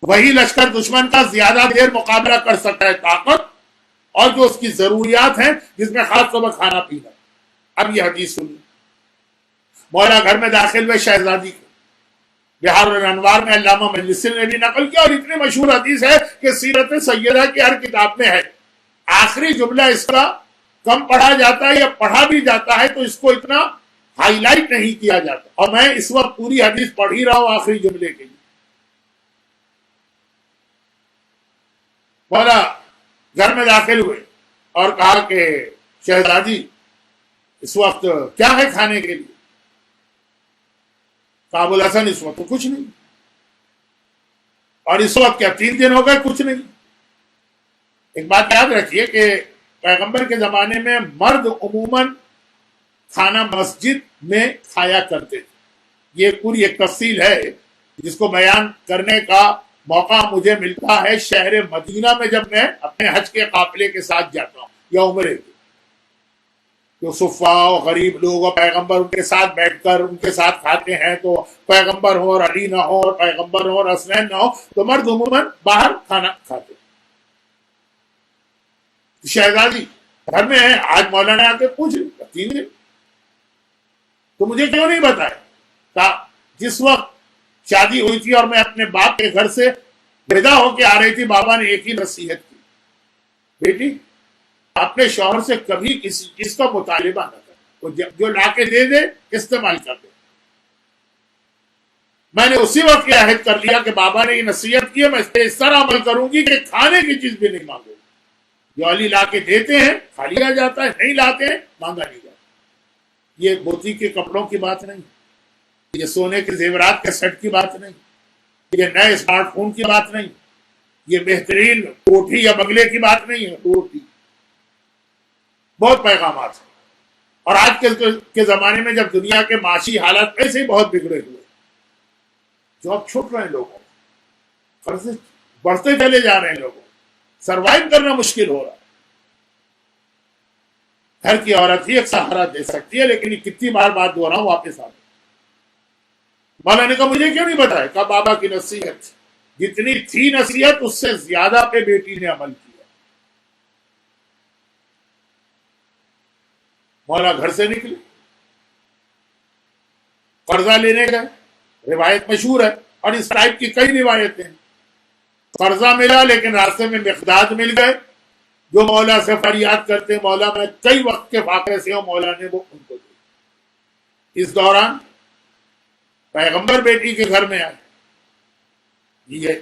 وہی لشکر دشمن کا زیادہ دیر مقابلہ کر سکتا ہے طاقت اور جو اس کی ضروریات ہیں، جس میں خاص طور پر کھانا پینا۔ اب یہ حدیث سنیے، مولا گھر میں داخل ہوئے شہزادی کو، بہار الانوار میں علامہ مجلسی نے بھی نقل کیا، اور اتنی مشہور حدیث ہے کہ سیرت سیدہ کی ہر کتاب میں ہے۔ آخری جملہ اس کا کم پڑھا جاتا ہے، یا پڑھا بھی جاتا ہے تو اس کو اتنا ہائی لائٹ نہیں کیا جاتا، اور میں اس وقت پوری حدیث پڑھ ہی رہا ہوں آخری جملے کے لیے۔ مولا گھر میں داخل ہوئے اور کہا کہ شہزادی اس وقت کیا ہے کھانے کے لیے؟ کہا ابو الحسن اس وقت تو کچھ نہیں، اور اس وقت کیا 3 دن ہو گئے کچھ نہیں۔ ایک بات یاد رکھیے کہ پیغمبر کے زمانے میں مرد عموماً کھانا مسجد میں کھایا کرتے تھے۔ یہ پوری ایک تفصیل ہے جس کو بیان کرنے کا موقع مجھے ملتا ہے شہر مدینہ میں، جب میں اپنے حج کے قافلے کے ساتھ جاتا ہوں یا عمرے کے، جو صفاء و غریب لوگ اور پیغمبر ان کے ساتھ بیٹھ کر ان کے ساتھ کھاتے ہیں، تو پیغمبر ہو اور علی نہ ہو اور پیغمبر ہو اور حسنین نہ ہو تو مرد عموماً باہر کھانا کھاتے۔ شہزادی گھر میں ہے، آج مولانا آ کے پوچھ رہے 3 دن تو مجھے کیوں نہیں بتایا؟ کہا جس وقت شادی ہوئی تھی اور میں اپنے باپ کے گھر سے ودا ہو کے آ رہی تھی، بابا نے ایک ہی نصیحت کی، بیٹی اپنے شوہر سے کبھی کسی چیز کا مطالبہ نہ کر، وہ جو لا کے دے دے استعمال کر دے۔ میں نے اسی وقت یہ عہد کر لیا کہ بابا نے یہ نصیحت کی ہے، میں اس طرح عمل کروں گی کہ کھانے کی چیز بھی نہیں مانگوں، جو علی لا کے دیتے ہیں کھا لیا جاتا ہے، نہیں لاتے ہیں مانگا نہیں جاتا۔ یہ موتی کے کپڑوں کی بات نہیں، یہ سونے کے زیورات کے سیٹ کی بات نہیں، یہ نئے اسمارٹ فون کی بات نہیں، یہ بہترین کوٹھی یا بنگلے کی بات نہیں ہے، روٹی۔ بہت پیغامات ہیں، اور آج کے زمانے میں جب دنیا کے معاشی حالات ایسے ہی بہت بگڑے ہوئے، جاب چھوٹ رہے ہیں لوگوں، قرضے بڑھتے چلے جا رہے ہیں، لوگوں سروائیو کرنا مشکل ہو رہا ہے۔ گھر کی عورت ہی ایک سہارا دے سکتی ہے، لیکن یہ کتنی بار بات دو رہا ہوں واپس آ رہا۔ مولا نے کہا مجھے کیوں نہیں بتایا؟ کہا بابا کی نصیحت جتنی تھی نصیحت اس سے زیادہ پہ بیٹی نے عمل کیا۔ مولا گھر سے نکلے، قرضہ لینے گئے، روایت مشہور ہے، اور اس ٹائپ کی کئی روایتیں ہیں۔ قرضہ ملا لیکن راستے میں مقداد مل گئے، جو مولا سے فریاد کرتے مولا میں کئی وقت کے فاقے سے ہوں، مولا نے وہ ان کو دی۔ اس دوران پیغمبر بیٹی کے گھر میں آئے۔ یہ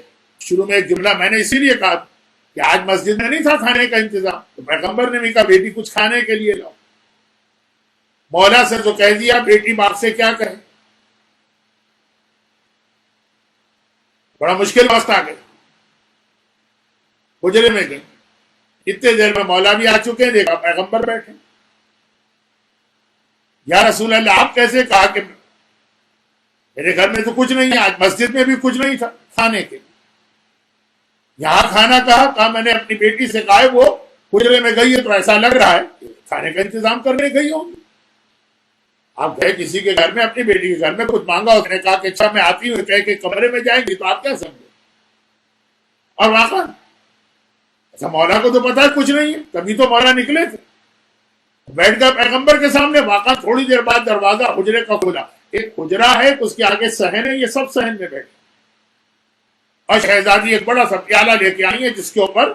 شروع میں ایک جملہ میں نے اسی لیے کہا کہ آج مسجد میں نہیں تھا کھانے کا انتظام، تو پیغمبر نے بھی کہا بیٹی کچھ کھانے کے لیے لاؤ۔ مولا سے تو کہہ دیا، بیٹی باپ سے کیا کہے؟ بڑا مشکل وقت آ گیا، حجرے میں گئے، اتنے دیر میں مولا بھی آ چکے ہیں، دیکھا پیغمبر بیٹھے۔ یا رسول اللہ آپ کیسے؟ کہا کہ میرے گھر میں تو کچھ نہیں ہے، آج مسجد میں بھی کچھ نہیں تھا کھانے کے لیے، یہاں کھانا کہا میں نے اپنی بیٹی سے کہا ہے وہ حجرے میں گئی ہے تو ایسا لگ رہا ہے کہ کھانے کا انتظام کرنے گئی ہوں گی۔ آپ گئے کسی کے گھر میں، اپنی بیٹی کے گھر میں، کچھ مانگا، اس نے کہا کہ اچھا میں آتی ہوں، کہہ کے کمرے میں جائیں گی تو آپ کیا سمجھے؟ اور واقعا اچھا مولا کو تو پتا ہے کچھ نہیں ہے، کبھی تو مولا نکلے تھے، بیٹھ گئے پیغمبر کے سامنے۔ واقعا تھوڑی دیر بعد دروازہ حجرے کا کھلا، ایک حجرا ہے تو اس کے آگے صحن ہے، یہ سب صحن میں بیٹھے، اور شہزادی ایک بڑا سا پیالہ لے کے آئی ہے جس کے اوپر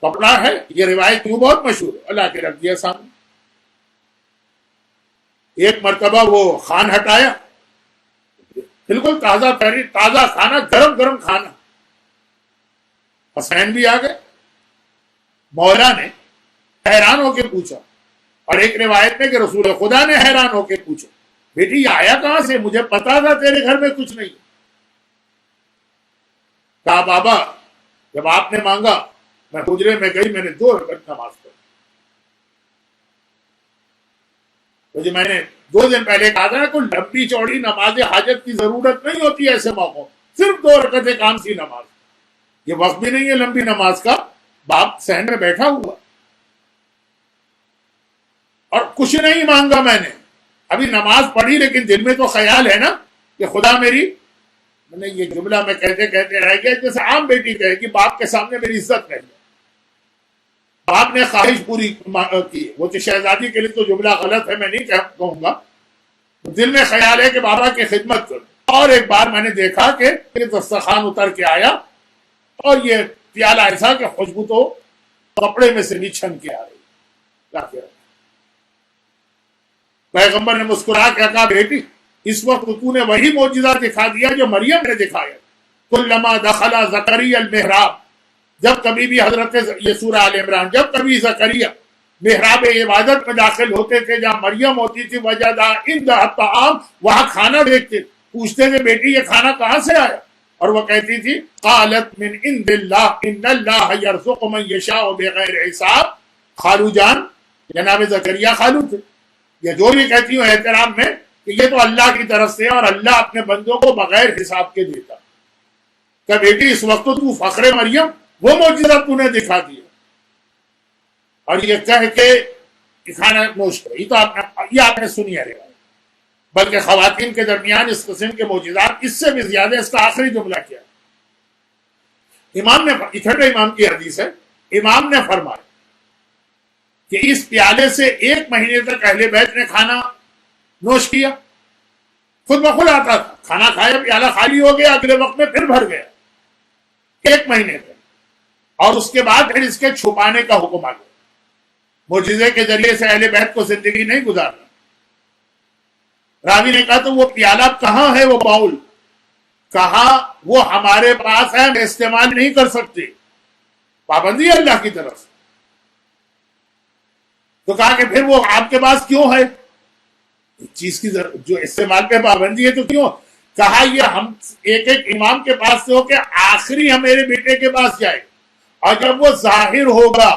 کپڑا ہے۔ یہ روایت کیوں بہت مشہور ہے، اللہ کے رکھ دیا سامنے۔ ایک مرتبہ وہ خان ہٹایا، بالکل تازہ کھانا، گرم گرم کھانا۔ حسین بھی آ گئے، مولا نے حیران ہو کے پوچھا، اور ایک روایت میں کہ رسول خدا نے حیران ہو کے پوچھا بیٹی یہ آیا کہاں سے؟ مجھے پتا تھا تیرے گھر میں کچھ نہیں۔ کہا بابا جب آپ نے مانگا میں حجرے میں گئی، میں نے 2 رکعت نماز پڑھی۔ تو جو میں نے 2 دن پہلے کہا تھا نا، کوئی لمبی چوڑی نماز حاجت کی ضرورت نہیں ہوتی ایسے موقعوں، صرف 2 رکعت کام سی نماز۔ یہ وقت بھی نہیں ہے لمبی نماز کا، باپ صحن میں بیٹھا ہوا، اور کچھ نہیں مانگا میں نے، ابھی نماز پڑھی لیکن دل میں تو خیال ہے نا کہ خدا میری میں نے یہ جملہ میں کہتے کہتے رہ گیا، جیسے عام بیٹی کہے کہ باپ کے سامنے میری عزت رہ گئی، باپ نے خواہش پوری کی، وہ تو شہزادی کے لیے تو جملہ غلط ہے، میں نہیں کہوں گا، دل میں خیال ہے کہ بابا کی خدمت کروں۔ اور ایک بار میں نے دیکھا کہ دسترخوان اتر کے آیا اور یہ پیالہ ایسا کہ خوشبو تو کپڑے میں سے بھی چھن کے آ رہی۔ پیغمبر نے مسکرا کے کہا، بیٹی اس وقت تو نے وہی معجزہ دکھا دیا جو مریم نے دکھایا۔ کلما دخل زکریا المحراب، جب کبھی بھی حضرت، یہ سورہ آل عمران، جب کبھی زکریا محراب عبادت میں داخل ہوتے تھے جہاں مریم ہوتی تھی، وجدا عندها الطعام، وہاں کھانا دیکھتے، پوچھتے تھے بیٹی یہ کھانا کہاں سے آیا؟ اور وہ کہتی تھی قالت من عند اللہ ان اللہ یرزق من یشاء بغیر حساب۔ خالو جان، جناب زکریا خالو تھے، یہ جو بھی کہتی ہوں احترام میں کہ یہ تو اللہ کی طرف سے اور اللہ اپنے بندوں کو بغیر حساب کے دیتا۔ کہ بیٹی اس وقت تو فخر مریم، وہ معجزہ تو نے دکھا دیا، اور یہ کہہ کے کھانا نوش کرے۔ یہ آپ نے سنی ہے روایت، بلکہ خواتین کے درمیان اس قسم کے معجزات اس سے بھی زیادہ، اس کا آخری جملہ کیا امام نے، اتھرڈ امام کی حدیث ہے، امام نے فرمایا کہ اس پیالے سے 1 مہینے تک اہل بیت نے کھانا نوش کیا، خود بخود آتا تھا، کھانا کھایا، پیالہ خالی ہو گیا، اگلے وقت میں پھر بھر گیا، 1 مہینے تک۔ اور اس کے بعد پھر اس کے چھپانے کا حکم آ گیا، معجزے کے ذریعے سے اہل بیت کو زندگی نہیں گزارنا۔ راوی نے کہا تو وہ پیالہ کہاں ہے، وہ باؤل کہا وہ ہمارے پاس ہے، ہم استعمال نہیں کر سکتے، پابندی ہے اللہ کی طرف سے۔ تو کہا کہ پھر وہ آپ کے پاس کیوں ہے؟ چیز کی جو استعمال پہ پابندی ہے تو کیوں؟ کہا یہ ہم ایک ایک امام کے پاس سے ہو کے آخری ہم میرے بیٹے کے پاس جائے، اور جب وہ ظاہر ہوگا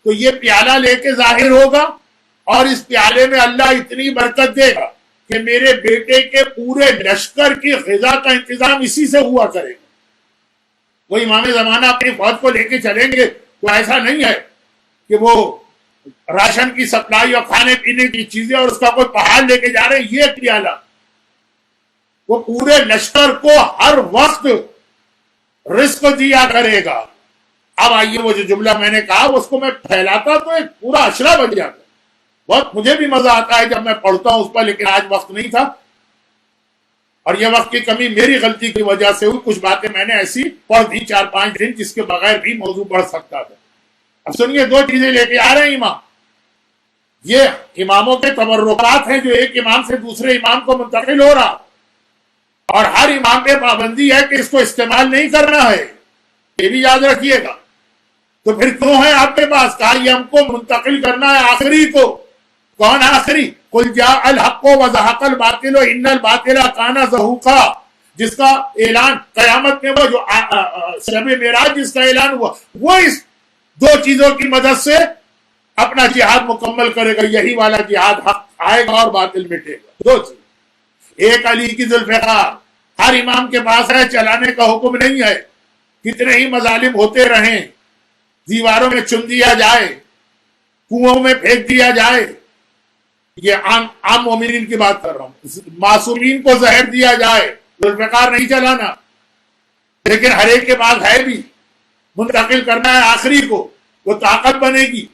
تو یہ پیالہ لے کے ظاہر ہوگا، اور اس پیالے میں اللہ اتنی برکت دے گا کہ میرے بیٹے کے پورے لشکر کی غذا کا انتظام اسی سے ہوا کرے گا۔ وہ امام زمانہ اپنی فوج کو لے کے چلیں گے تو ایسا نہیں ہے کہ وہ راشن کی سپلائی اور کھانے پینے کی چیزیں اور اس کا کوئی پہاڑ لے کے جا رہے ہیں، یہ پیالہ وہ پورے لشکر کو ہر وقت رزق دیا کرے گا۔ اب آئیے وہ جو جملہ میں نے کہا اس کو میں پھیلاتا تو ایک پورا اشرا بن جاتا، بہت مجھے بھی مزہ آتا ہے جب میں پڑھتا ہوں اس پر، لیکن آج وقت نہیں تھا، اور یہ وقت کی کمی میری غلطی کی وجہ سے ہوئی، کچھ باتیں میں نے ایسی پڑھ دی 4-5 دن جس کے بغیر بھی موضوع پڑھ سکتا تھا۔ اب سنیے 2 چیزیں لے کے آ رہے ہیں امام، یہ اماموں کے تبرکات ہیں جو ایک امام سے دوسرے امام کو منتقل ہو رہا، اور ہر امام پہ پابندی ہے کہ اس کو استعمال نہیں کرنا ہے، یہ بھی یاد رکھیے گا۔ تو پھر کیوں ہے آپ کے پاس؟ کہا یہ ہم کو منتقل کرنا ہے آخری کو۔ کون آخری؟ قل جاء الحق وزهق الباطل ان الباطل كان زهوقا، جس کا اعلان قیامت میں، وہ جو شب معراج جس کا اعلان ہوا، وہ اس 2 چیزوں کی مدد سے اپنا جہاد مکمل کرے گا، یہی والا جہاد حق آئے گا اور باطل مٹے گا۔ 2 چیز، ایک علی کی ذوالفقار ہر امام کے پاس ہے، چلانے کا حکم نہیں ہے، کتنے ہی مظالم ہوتے رہیں، دیواروں میں چن دیا جائے، کنووں میں پھینک دیا جائے، یہ عام مومنین کی بات کر رہا ہوں، معصومین کو زہر دیا جائے، ذوالفقار نہیں چلانا، لیکن ہر ایک کے پاس ہے بھی، منتقل کرنا ہے آخری کو، وہ طاقت بنے گی۔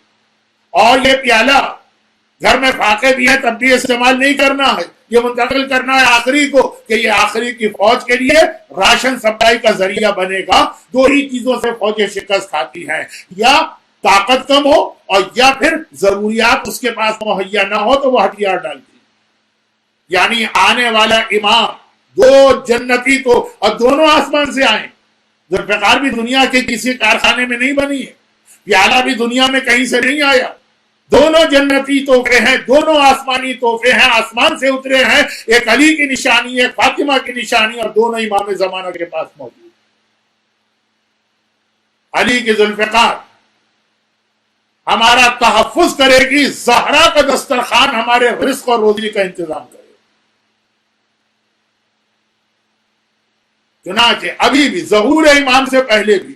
اور یہ پیالہ گھر میں فاقے بھی ہیں تب بھی استعمال نہیں کرنا ہے، یہ منتقل کرنا ہے آخری کو کہ یہ آخری کی فوج کے لیے راشن سپلائی کا ذریعہ بنے گا۔ 2 ہی چیزوں سے فوجیں شکست کھاتی ہیں، یا طاقت کم ہو اور یا پھر ضروریات اس کے پاس مہیا نہ ہو تو وہ ہتھیار ڈالتی۔ یعنی آنے والا امام 2 جنتی تو، اور دونوں آسمان سے آئیں، ذوالفقار بھی دنیا کے کسی کارخانے میں نہیں بنی ہے، پیالہ بھی دنیا میں کہیں سے نہیں آیا، دونوں جنتی تحفے ہیں، دونوں آسمانی تحفے ہیں، آسمان سے اترے ہیں، ایک علی کی نشانی، ایک فاطمہ کی نشانی، اور دونوں امام زمانہ کے پاس موجود۔ علی کی ذوالفقار ہمارا تحفظ کرے گی، زہرا کا دسترخوان ہمارے رزق اور روزی کا انتظام کرے گی۔ چنانچہ ابھی بھی ظہور امام سے پہلے بھی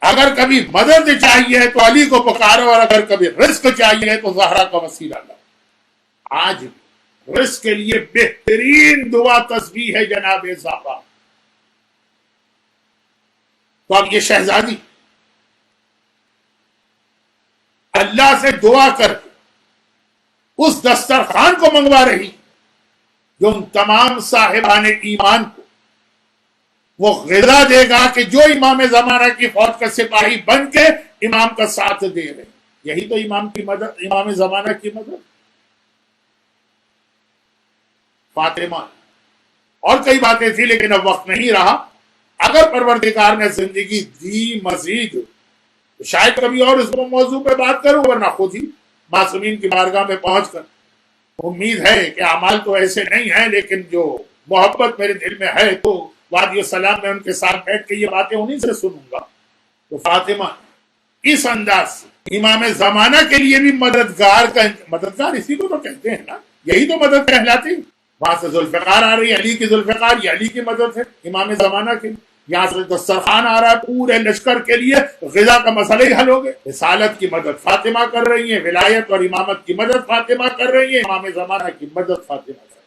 اگر کبھی مدد چاہیے تو علی کو پکارو، اور اگر کبھی رزق چاہیے تو زہرا کا وسیلہ لاؤ۔ آج بھی رزق کے لیے بہترین دعا تسبیح ہے جناب صاحبہ. تو اب یہ شہزادی اللہ سے دعا کر اس دسترخوان کو منگوا رہی جو ان تمام صاحبان ایمان کو وہ غذا دے گا کہ جو امام زمانہ کی فوج کا سپاہی بن کے امام کا ساتھ دے رہے. یہی تو امام کی مدد، امام زمانہ کی مدد. فاطمہ اور کئی باتیں تھی لیکن اب وقت نہیں رہا. اگر پروردگار نے زندگی دی مزید تو شاید کبھی اور اس موضوع پہ بات کروں، ورنہ خود ہی معصومین کی بارگاہ میں پہنچ کر امید ہے کہ اعمال تو ایسے نہیں ہیں، لیکن جو محبت میرے دل میں ہے تو وادی السلام میں ان کے ساتھ بیٹھ کے یہ باتیں انہیں سے سنوں گا. تو فاطمہ اس انداز سے امام زمانہ کے لیے بھی مددگار اسی کو تو کہتے ہیں نا، یہی تو مدد کہلاتی. وہاں سے ذوالفقار آ رہی ہے، علی کی ذوالفقار، یہ علی کی مدد ہے امام زمانہ کی. یہاں سے دسترخوان آ رہا ہے پورے لشکر کے لیے، غذا کا مسئلہ ہی حل ہو گئے. رسالت کی مدد فاطمہ کر رہی ہیں، ولایت اور امامت کی مدد فاطمہ کر رہی ہیں، امام زمانہ کی مدد فاطمہ کر رہی ہیں.